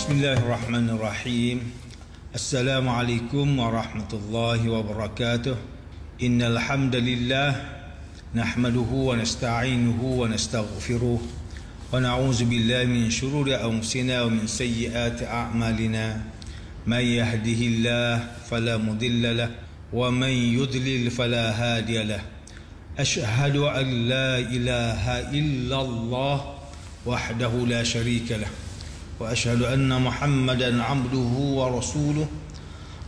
Bismillahirrahmanirrahim. Assalamualaikum warahmatullahi wabarakatuh. Innal hamdalillah nahmaduhu wa nasta'inuhu wa nastaghfiruh wa na'udzu billahi min shururi anfusina wa min sayyiati a'malina. May yahdihillahu fala mudilla lahu wa man yudlil fala hadiya lahu. Asyhadu an la ilaha illallah wahdahu la syarika lahu wa asyhadu anna Muhammadan abduhu wa rasuluh.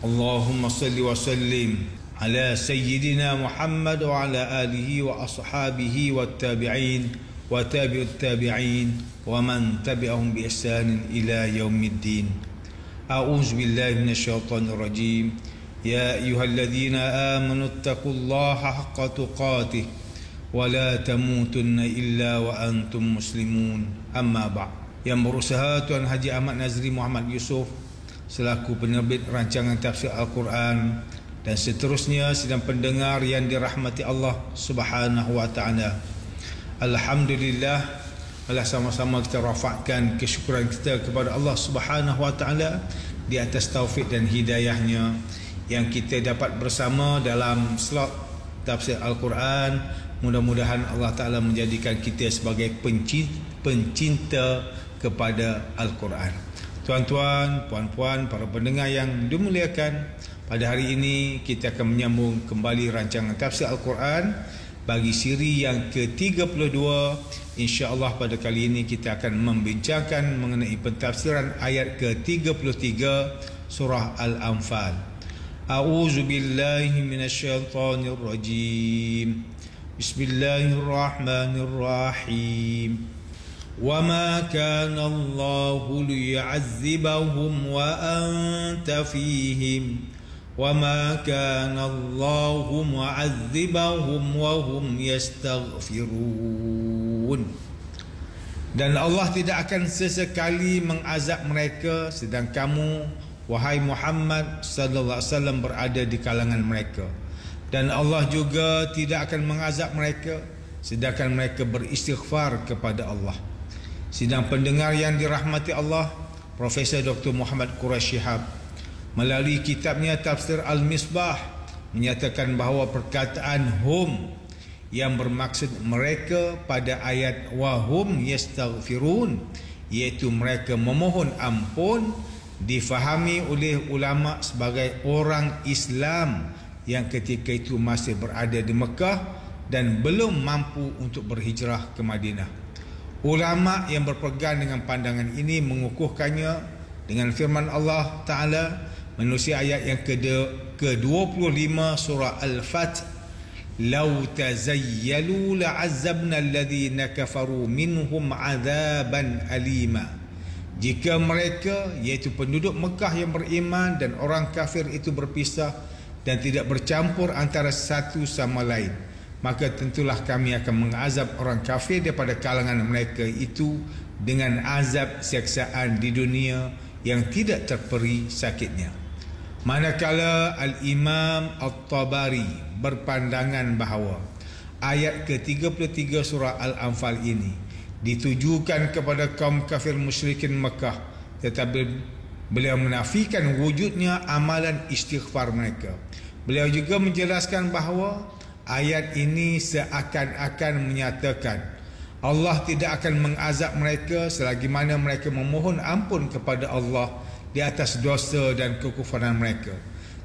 Allahumma salli wa sallim ala sayyidina Muhammad wa ala alihi wa ashabihi wa tabi'in wa tabi'ut tabi'in wa man tabi'ahum bi ihsanin ila yaumiddin. A'udzu billahi minasyaitonir rajim. Ya ayyuhalladzina amanu taqullaha haqqa tuqatih wa la tamutunna illa wa antum muslimun. Amma ba'd. Yang berusaha Tuan Haji Ahmad Nazri Muhammad Yusof selaku penerbit rancangan tafsir Al-Quran dan seterusnya sedang pendengar yang dirahmati Allah Subhanahu wa taala. Alhamdulillah, Allah sama-sama kita rafakkan kesyukuran kita kepada Allah Subhanahu wa taala di atas taufik dan hidayahnya yang kita dapat bersama dalam slot tafsir Al-Quran. Mudah-mudahan Allah taala menjadikan kita sebagai pencinta kepada Al-Quran. Tuan-tuan, puan-puan, para pendengar yang dimuliakan, pada hari ini kita akan menyambung kembali rancangan tafsir Al-Quran bagi siri yang ke-32. InsyaAllah pada kali ini kita akan membincangkan mengenai pentafsiran ayat ke-33 surah Al-Anfal. A'udzu billahi minasyaitonir rajim. Bismillahirrahmanirrahim. وَمَا كَانَ اللَّهُ لِيُعَذِّبَهُمْ وَأَنْتَ فِيهِمْ وَمَا كَانَ اللَّهُ مُعَذِّبَهُمْ وَهُمْ يَسْتَغْفِرُونَ. Dan Allah tidak akan sesekali mengazab mereka sedang kamu, wahai Muhammad sallallahu alaihi wasallam, berada di kalangan mereka. Dan Allah juga tidak akan mengazab mereka sedangkan mereka beristighfar kepada Allah. Sidang pendengar yang dirahmati Allah, Profesor Dr. Muhammad Quraish Shihab melalui kitabnya Tafsir Al-Misbah menyatakan bahawa perkataan hum yang bermaksud mereka pada ayat wahum yastaghfirun, iaitu mereka memohon ampun, difahami oleh ulama sebagai orang Islam yang ketika itu masih berada di Mekah dan belum mampu untuk berhijrah ke Madinah. Ulama yang berpegang dengan pandangan ini mengukuhkannya dengan firman Allah Ta'ala menerusi ayat yang ke-25 surah Al-Fath. Lau tazayyalu la'azzabna alladhina kafaru minhum azaban alima. Jika mereka, iaitu penduduk Mekah yang beriman dan orang kafir itu berpisah dan tidak bercampur antara satu sama lain, maka tentulah kami akan mengazab orang kafir daripada kalangan mereka itu dengan azab siksaan di dunia yang tidak terperi sakitnya. Manakala Al-Imam At-Tabari berpandangan bahawa ayat ke-33 surah Al-Anfal ini ditujukan kepada kaum kafir musyrikin Mekah, tetapi beliau menafikan wujudnya amalan istighfar mereka. Beliau juga menjelaskan bahawa ayat ini seakan-akan menyatakan Allah tidak akan mengazab mereka selagi mana mereka memohon ampun kepada Allah di atas dosa dan kekufuran mereka.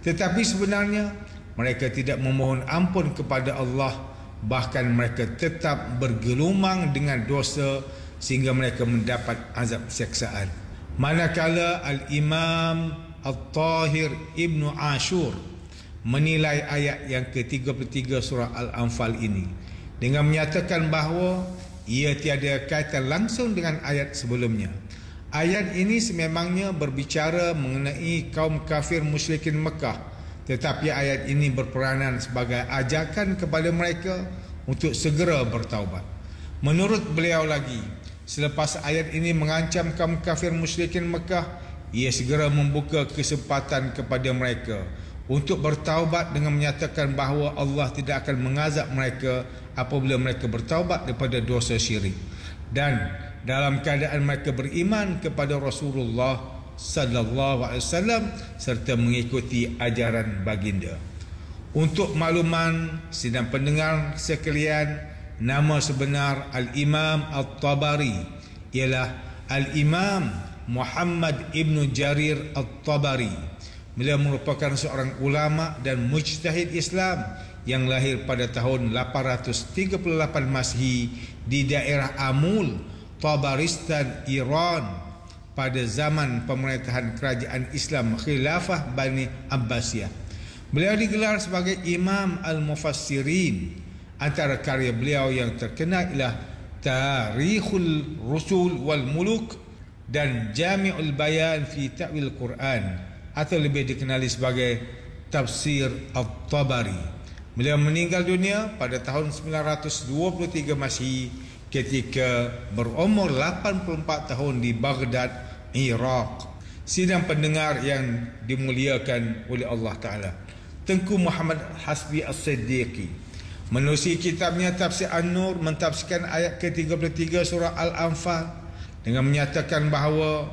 Tetapi sebenarnya mereka tidak memohon ampun kepada Allah, bahkan mereka tetap bergelumang dengan dosa sehingga mereka mendapat azab siksaan. Manakala Al-Imam At-Tahir Ibnu Ashur menilai ayat yang ke-33 surah Al-Anfal ini dengan menyatakan bahawa ia tiada kaitan langsung dengan ayat sebelumnya. Ayat ini sememangnya berbicara mengenai kaum kafir musyrikin Mekah, tetapi ayat ini berperanan sebagai ajakan kepada mereka untuk segera bertaubat. Menurut beliau lagi, selepas ayat ini mengancam kaum kafir musyrikin Mekah, ia segera membuka kesempatan kepada mereka untuk bertaubat dengan menyatakan bahawa Allah tidak akan mengazab mereka apabila mereka bertaubat daripada dosa syirik. Dan dalam keadaan mereka beriman kepada Rasulullah sallallahu alaihi wasallam serta mengikuti ajaran baginda. Untuk makluman sidang pendengar sekalian, nama sebenar Al-Imam At-Tabari ialah Al-Imam Muhammad Ibn Jarir At-Tabari. Beliau merupakan seorang ulama dan mujtahid Islam yang lahir pada tahun 838 Masehi di daerah Amul, Tabaristan, Iran pada zaman pemerintahan kerajaan Islam Khilafah Bani Abbasiyah. Beliau digelar sebagai Imam Al-Mufassirin. Antara karya beliau yang terkenal ialah Tarikhul Rusul wal Muluk dan Jami'ul Bayan fi Ta'wil Quran, atau lebih dikenali sebagai Tafsir At-Tabari. Beliau meninggal dunia pada tahun 923 Masehi ketika berumur 84 tahun di Baghdad, Iraq. Sidang pendengar yang dimuliakan oleh Allah Ta'ala, Tengku Muhammad Hasbi As-Siddiqi menerusi kitabnya Tafsir An-Nur mentafsirkan ayat ke-33 surah Al-Anfal dengan menyatakan bahawa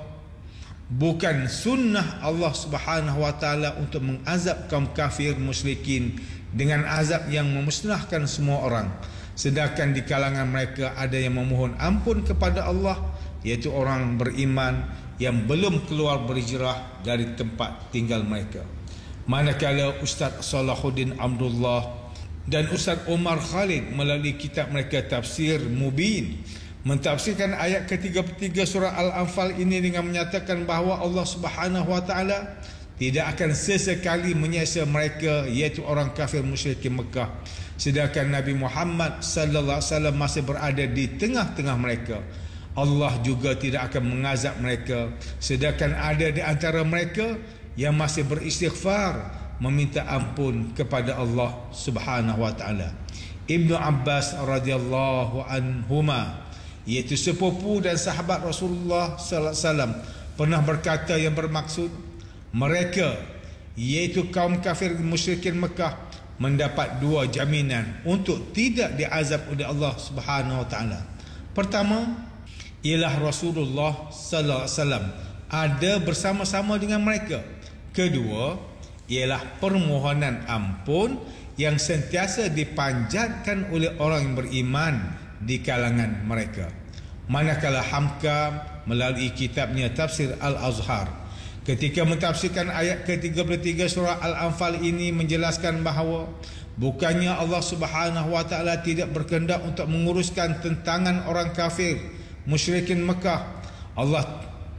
bukan sunnah Allah Subhanahu wa taala untuk mengazab kaum kafir musyrikin dengan azab yang memusnahkan semua orang, sedangkan di kalangan mereka ada yang memohon ampun kepada Allah, iaitu orang beriman yang belum keluar berhijrah dari tempat tinggal mereka. Manakala Ustaz Salahuddin Abdullah dan Ustaz Omar Khalid melalui kitab mereka Tafsir Mubin mentafsirkan ayat ke-33 surah Al-Anfal ini dengan menyatakan bahawa Allah Subhanahu wa taala tidak akan sesekali menyiksa mereka, iaitu orang kafir musyrikin Mekah, sedangkan Nabi Muhammad sallallahu alaihi wasallam masih berada di tengah-tengah mereka. Allah juga tidak akan mengazab mereka, sedangkan ada di antara mereka yang masih beristighfar meminta ampun kepada Allah Subhanahu wa taala. Ibnu Abbas radhiyallahu anhuma, iaitu sepupu dan sahabat Rasulullah sallallahu alaihi wasallam, pernah berkata yang bermaksud mereka, iaitu kaum kafir musyrikin Mekah, mendapat dua jaminan untuk tidak diazab oleh Allah Subhanahu wa taala. Pertama ialah Rasulullah sallallahu alaihi wasallam ada bersama-sama dengan mereka. Kedua ialah permohonan ampun yang sentiasa dipanjatkan oleh orang yang beriman di kalangan mereka. Manakala Hamka melalui kitabnya Tafsir Al-Azhar ketika mentafsirkan ayat ke-33 surah Al-Anfal ini menjelaskan bahawa bukannya Allah Subhanahu wa taala tidak berkehendak untuk menguruskan tentangan orang kafir musyrikin Mekah. Allah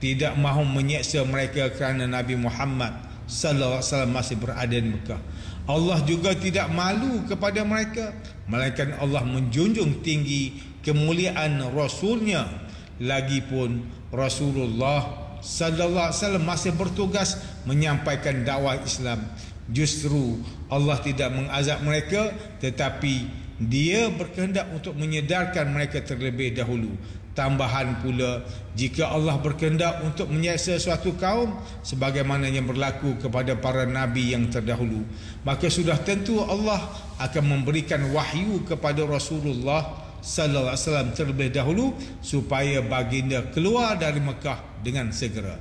tidak mahu menyeksa mereka kerana Nabi Muhammad sallallahu alaihi wasallam masih berada di Mekah. Allah juga tidak malu kepada mereka, melainkan Allah menjunjung tinggi kemuliaan Rasulnya. Lagipun Rasulullah sallallahu alaihi wasallam masih bertugas menyampaikan dakwah Islam. Justru Allah tidak mengazab mereka, tetapi Dia berkehendak untuk menyedarkan mereka terlebih dahulu. Tambahan pula, jika Allah berkehendak untuk menyiksa suatu kaum sebagaimana yang berlaku kepada para nabi yang terdahulu, maka sudah tentu Allah akan memberikan wahyu kepada Rasulullah sallallahu alaihi wasallam terlebih dahulu supaya baginda keluar dari Mekah dengan segera.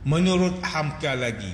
Menurut Hamka lagi,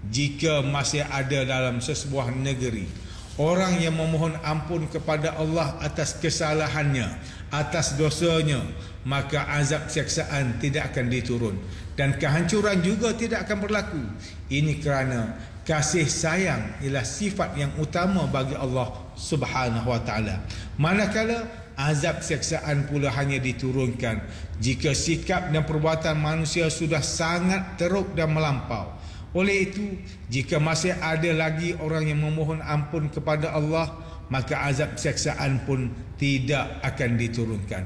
jika masih ada dalam sesebuah negeri orang yang memohon ampun kepada Allah atas kesalahannya, atas dosanya, maka azab siksaan tidak akan diturun dan kehancuran juga tidak akan berlaku. Ini kerana kasih sayang ialah sifat yang utama bagi Allah Subhanahu wa taala. Manakala azab siksaan pula hanya diturunkan jika sikap dan perbuatan manusia sudah sangat teruk dan melampau. Oleh itu, jika masih ada lagi orang yang memohon ampun kepada Allah, maka azab siksaan pun tidak akan diturunkan.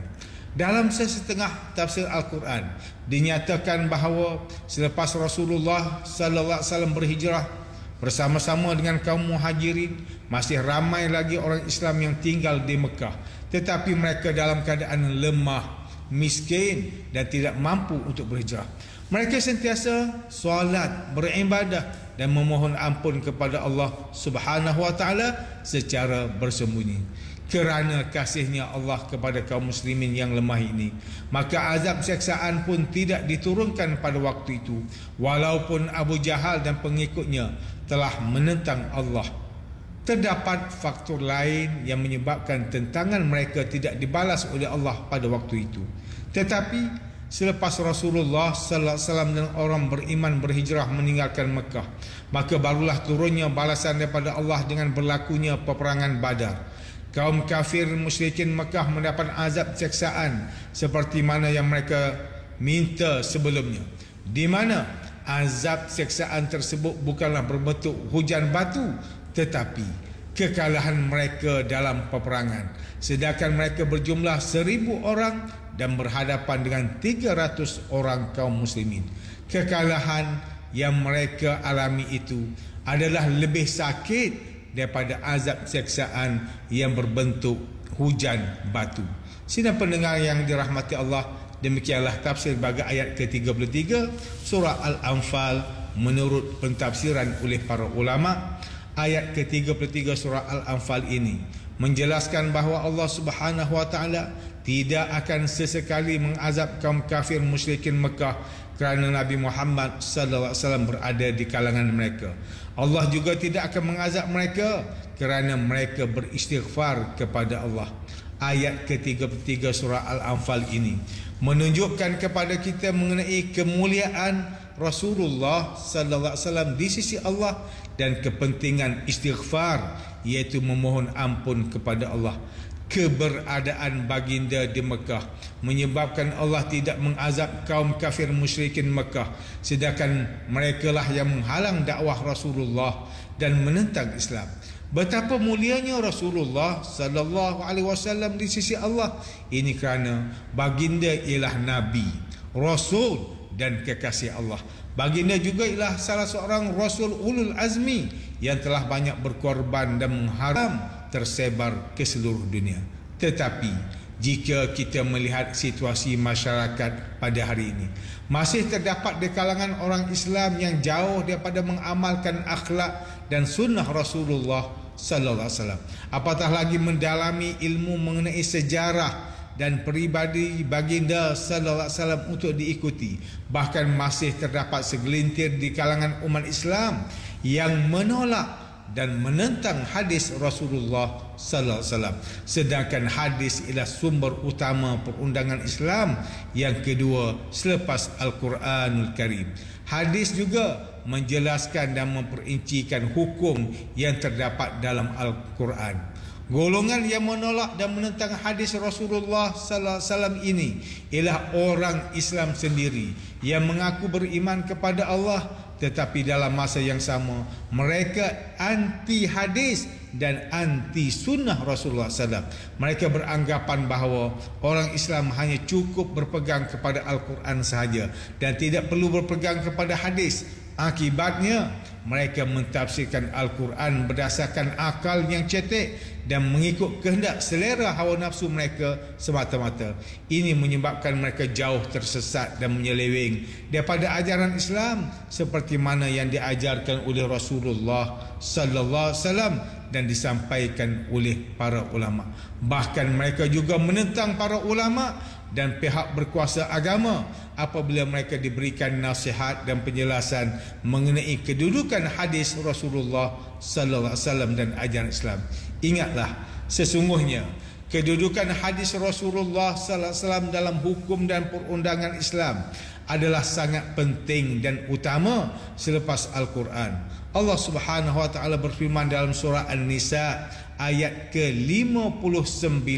Dalam sesetengah tafsir Al-Quran dinyatakan bahawa selepas Rasulullah sallallahu alaihi wasallam berhijrah bersama-sama dengan kaum Muhajirin, masih ramai lagi orang Islam yang tinggal di Mekah, tetapi mereka dalam keadaan lemah, miskin dan tidak mampu untuk berhijrah. Mereka sentiasa solat, beribadah dan memohon ampun kepada Allah Subhanahu wa taala secara bersembunyi. Kerana kasihnya Allah kepada kaum muslimin yang lemah ini, maka azab siksaan pun tidak diturunkan pada waktu itu, walaupun Abu Jahal dan pengikutnya telah menentang Allah. Terdapat faktor lain yang menyebabkan tentangan mereka tidak dibalas oleh Allah pada waktu itu. Tetapi selepas Rasulullah sallallahu alaihi wasallam dan orang beriman berhijrah meninggalkan Mekah, maka barulah turunnya balasan daripada Allah dengan berlakunya peperangan Badar. Kaum kafir musyrikin Mekah mendapat azab siksaan seperti mana yang mereka minta sebelumnya, di mana azab siksaan tersebut bukanlah berbentuk hujan batu, tetapi kekalahan mereka dalam peperangan. Sedangkan mereka berjumlah 1000 orang dan berhadapan dengan 300 orang kaum muslimin. Kekalahan yang mereka alami itu adalah lebih sakit daripada azab siksaan yang berbentuk hujan batu. Sidang pendengar yang dirahmati Allah, demikianlah tafsir bagi ayat ke-33 surah Al-Anfal menurut pentafsiran oleh para ulama. Ayat ke-33 surah Al-Anfal ini menjelaskan bahawa Allah Subhanahu wa taala tidak akan sesekali mengazab kaum kafir musyrikin Mekah kerana Nabi Muhammad sallallahu alaihi wasallam berada di kalangan mereka. Allah juga tidak akan mengazab mereka kerana mereka beristighfar kepada Allah. Ayat ke-33 surah Al-Anfal ini menunjukkan kepada kita mengenai kemuliaan Rasulullah sallallahu alaihi wasallam di sisi Allah dan kepentingan istighfar, iaitu memohon ampun kepada Allah. Keberadaan baginda di Mekah menyebabkan Allah tidak mengazab kaum kafir musyrikin Mekah, sedangkan mereka lah yang menghalang dakwah Rasulullah dan menentang Islam. Betapa mulianya Rasulullah sallallahu alaihi wasallam di sisi Allah ini kerana baginda ialah nabi, rasul dan kekasih Allah. Baginda juga ialah salah seorang rasul ulul azmi yang telah banyak berkorban dan mengharam tersebar ke seluruh dunia. Tetapi jika kita melihat situasi masyarakat pada hari ini, masih terdapat di kalangan orang Islam yang jauh daripada mengamalkan akhlak dan sunnah Rasulullah sallallahu alaihi wasallam, apatah lagi mendalami ilmu mengenai sejarah dan peribadi baginda sallallahu alaihi wasallam untuk diikuti. Bahkan masih terdapat segelintir di kalangan umat Islam yang menolak dan menentang hadis Rasulullah sallallahu alaihi wasallam, sedangkan hadis ialah sumber utama perundangan Islam yang kedua selepas Al-Quranul Karim. Hadis juga menjelaskan dan memperincikan hukum yang terdapat dalam Al-Quran. Golongan yang menolak dan menentang hadis Rasulullah sallallahu alaihi wasallam ini ialah orang Islam sendiri yang mengaku beriman kepada Allah, tetapi dalam masa yang sama mereka anti hadis dan anti sunnah Rasulullah SAW. Mereka beranggapan bahawa orang Islam hanya cukup berpegang kepada Al-Quran sahaja dan tidak perlu berpegang kepada hadis. Akibatnya mereka mentafsirkan Al-Quran berdasarkan akal yang cetek dan mengikut kehendak selera hawa nafsu mereka semata-mata. Ini menyebabkan mereka jauh tersesat dan menyeleweng daripada ajaran Islam seperti mana yang diajarkan oleh Rasulullah sallallahu alaihi wasallam dan disampaikan oleh para ulama. Bahkan mereka juga menentang para ulama dan pihak berkuasa agama apabila mereka diberikan nasihat dan penjelasan mengenai kedudukan hadis Rasulullah sallallahu alaihi wasallam dan ajaran Islam. Ingatlah, sesungguhnya kedudukan hadis Rasulullah sallallahu alaihi wasallam dalam hukum dan perundangan Islam adalah sangat penting dan utama selepas Al-Quran. Allah Subhanahu wa taala berfirman dalam surah An-Nisa ayat ke-59,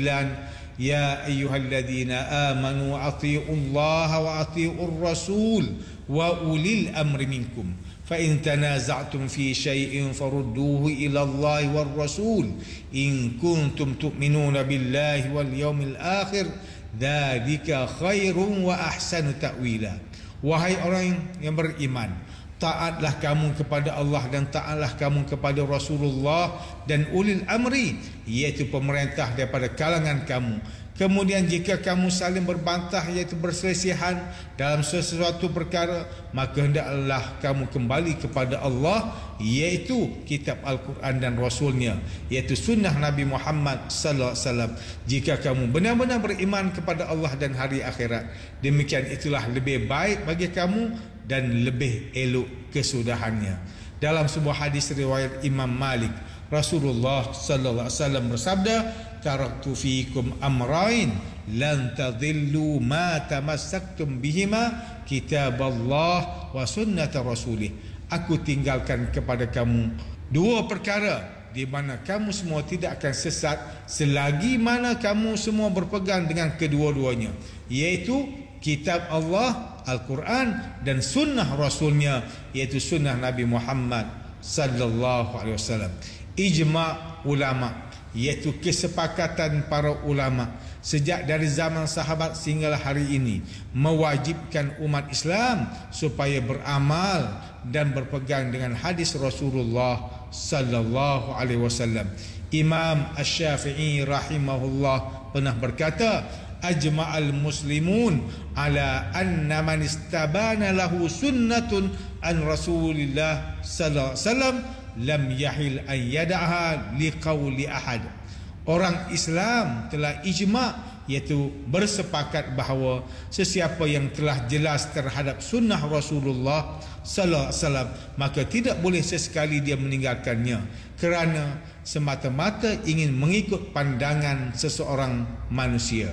Ya ayyuhalladzina amanu atiiullaha wa atiiur rasul wa ulil amri minkum fa in tanaza'tum fi syai'in farudduhu ila Allahi war rasul in kuntum tu'minuna billahi wal yawmil akhir dzalika khairun wa ahsanu ta'wila. Wahai orang yang beriman, taatlah kamu kepada Allah dan taatlah kamu kepada Rasulullah dan ulil amri, iaitu pemerintah daripada kalangan kamu. Kemudian jika kamu saling berbantah, iaitu berselisihan dalam sesuatu perkara, maka hendaklah kamu kembali kepada Allah, iaitu kitab Al-Quran dan Rasulnya, iaitu sunnah Nabi Muhammad sallallahu alaihi wasallam. Jika kamu benar-benar beriman kepada Allah dan hari akhirat, demikian itulah lebih baik bagi kamu dan lebih elok kesudahannya. Dalam sebuah hadis riwayat Imam Malik, Rasulullah sallallahu alaihi wasallam bersabda, taraktu fiikum amrain lan tadillu ma tamassaktum bihima kitaballah wa sunnata rasulih. Aku tinggalkan kepada kamu dua perkara di mana kamu semua tidak akan sesat selagi mana kamu semua berpegang dengan kedua-duanya, iaitu kitab Allah Al-Quran dan sunnah Rasulnya, iaitu sunnah Nabi Muhammad sallallahu alaihi wasallam. Ijma' ulama', iaitu kesepakatan para ulama sejak dari zaman sahabat sehinggalah hari ini, mewajibkan umat Islam supaya beramal dan berpegang dengan hadis Rasulullah sallallahu alaihi wasallam. Imam Asy-Syafi'i rahimahullah pernah berkata, ajma'al muslimun ala anna man istabana lahu sunnatun an Rasulillah sallallahu alaihi wasallam lam yahil an yada'ha liqauli ahad. Orang Islam telah ijma', iaitu bersepakat bahawa sesiapa yang telah jelas terhadap sunnah Rasulullah sallallahu alaihi wasallam, maka tidak boleh sesekali dia meninggalkannya kerana semata-mata ingin mengikut pandangan seseorang manusia.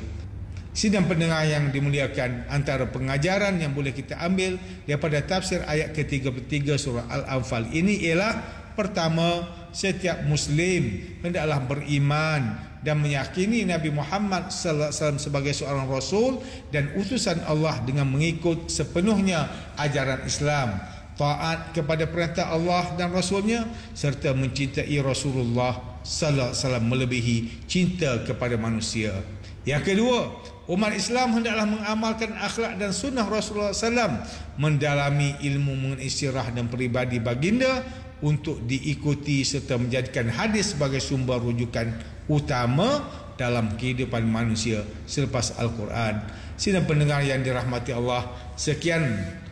Sidang pendengar yang dimuliakan, antara pengajaran yang boleh kita ambil daripada tafsir ayat ke-33 surah Al-Anfal ini ialah, pertama, setiap Muslim hendaklah beriman dan meyakini Nabi Muhammad sallallahu alaihi wasallam sebagai seorang Rasul dan utusan Allah dengan mengikut sepenuhnya ajaran Islam, taat kepada perintah Allah dan Rasulnya, serta mencintai Rasulullah sallallahu alaihi wasallam melebihi cinta kepada manusia. Yang kedua, umat Islam hendaklah mengamalkan akhlak dan sunnah Rasulullah SAW, mendalami ilmu mengenai sirah dan peribadi baginda untuk diikuti serta menjadikan hadis sebagai sumber rujukan utama dalam kehidupan manusia selepas Al-Quran. Sidang pendengar yang dirahmati Allah, sekian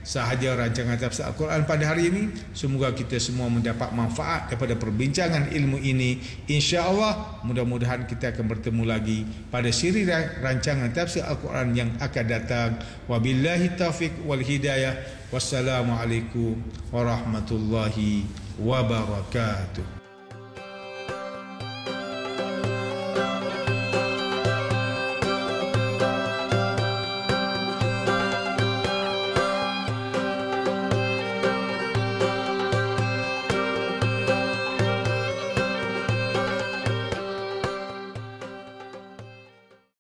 sahaja rancangan tafsir Al-Quran pada hari ini. Semoga kita semua mendapat manfaat daripada perbincangan ilmu ini. InsyaAllah mudah-mudahan kita akan bertemu lagi pada siri rancangan tafsir Al-Quran yang akan datang. Wabillahi taufiq wal hidayah. Wassalamualaikum warahmatullahi wabarakatuh.